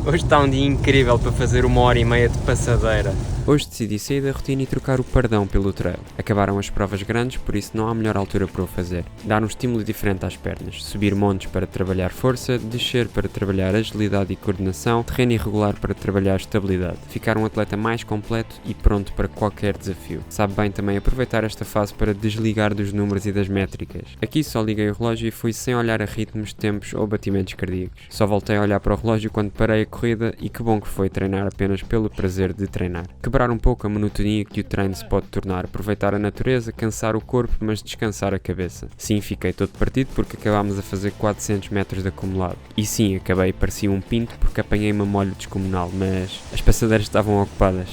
Hoje está um dia incrível para fazer 1h30 de passadeira. Hoje decidi sair da rotina e trocar o pardão pelo trail. Acabaram as provas grandes, por isso não há melhor altura para o fazer. Dar um estímulo diferente às pernas, subir montes para trabalhar força, descer para trabalhar agilidade e coordenação, terreno irregular para trabalhar estabilidade. Ficar um atleta mais completo e pronto para qualquer desafio. Sabe bem também aproveitar esta fase para desligar dos números e das métricas. Aqui só liguei o relógio e fui sem olhar a ritmos, tempos ou batimentos cardíacos. Só voltei a olhar para o relógio quando parei a corrida e que bom que foi treinar apenas pelo prazer de treinar. Quebrar um pouco a monotonia que o treino se pode tornar, aproveitar a natureza, cansar o corpo, mas descansar a cabeça. Sim, fiquei todo partido porque acabámos a fazer 400 metros de acumulado. E sim, acabei, parecia um pinto porque apanhei uma molho descomunal, mas as passadeiras estavam ocupadas.